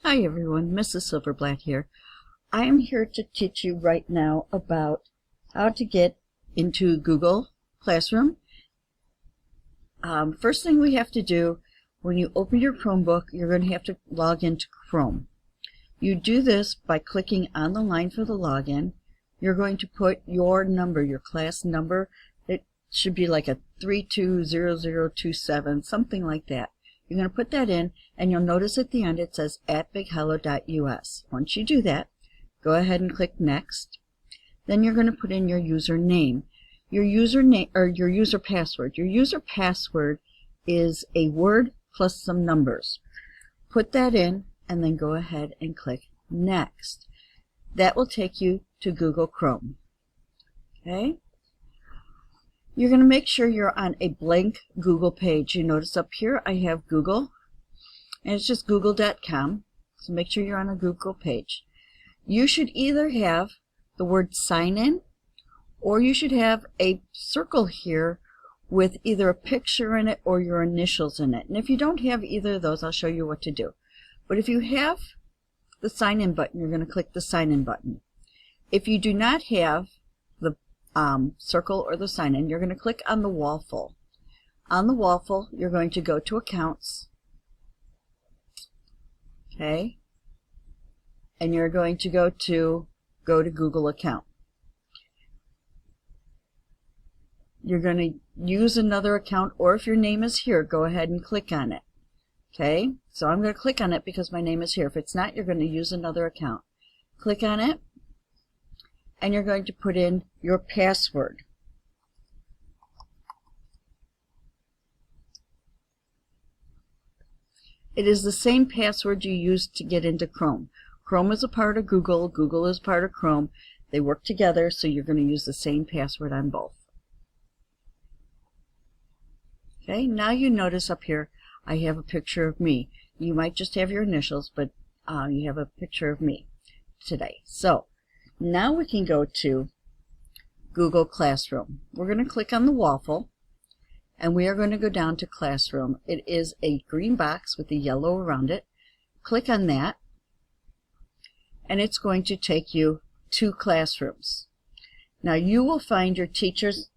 Hi everyone, Mrs. Silverblatt here. I am here to teach you right now about how to get into Google Classroom. First thing we have to do, when you open your Chromebook, you're going to have to log into Chrome. You do this by clicking on the line for the login. You're going to put your number, your class number. It should be like a 320027, something like that. You're going to put that in, and you'll notice at the end it says @bighello.us. Once you do that, go ahead and click Next. Then you're going to put in your username. Your username or your user password. Your user password is a word plus some numbers. Put that in, and then go ahead and click Next. That will take you to Google Chrome. Okay? You're going to make sure you're on a blank Google page. You notice up here I have Google, and it's just google.com. So make sure you're on a Google page. You should either have the word sign in, or you should have a circle here with either a picture in it or your initials in it. And if you don't have either of those, I'll show you what to do. But if you have the sign in button, you're going to click the sign in button. If you do not have the circle or the sign in, you're going to click on the waffle. On the waffle, you're going to go to Accounts, okay, and you're going to go to Google Account. You're going to use another account, or if your name is here, go ahead and click on it. Okay, so I'm going to click on it because my name is here. If it's not, you're going to use another account. Click on it, and you're going to put in your password. It is the same password you used to get into Chrome. Chrome is a part of Google. Google is part of Chrome. They work together, so you're going to use the same password on both. Okay, now you notice up here I have a picture of me. You might just have your initials, but you have a picture of me today. So now we can go to Google Classroom. We're going to click on the waffle, and we are going to go down to Classroom. It is a green box with a yellow around it. Click on that, and it's going to take you to Classrooms. Now you will find your teacher's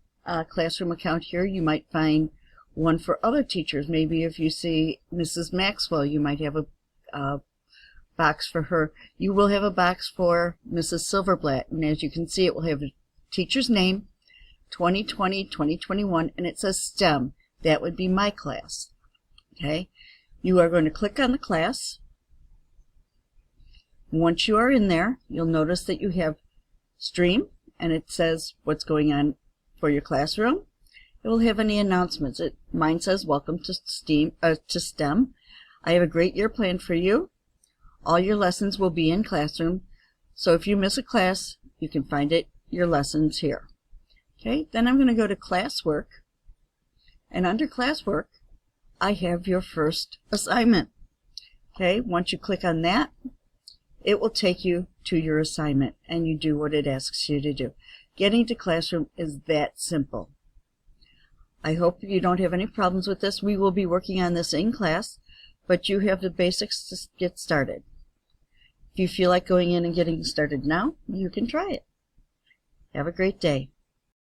Classroom account here. You might find one for other teachers. Maybe if you see Mrs. Maxwell, you might have a box for her. You will have a box for Mrs. Silverblatt, and as you can see, it will have a teacher's name, 2020, 2021, and it says STEM. That would be my class. Okay, you are going to click on the class. Once you are in there, you'll notice that you have Stream, and it says what's going on for your classroom. It will have any announcements. Mine says Welcome to STEM. I have a great year planned for you. All your lessons will be in Classroom, so if you miss a class, you can find your lessons here. Okay, then I'm going to go to Classwork, and under Classwork, I have your first assignment. Okay, once you click on that, it will take you to your assignment, and you do what it asks you to do. Getting to Classroom is that simple. I hope you don't have any problems with this. We will be working on this in class, but you have the basics to get started. If you feel like going in and getting started now, you can try it. Have a great day.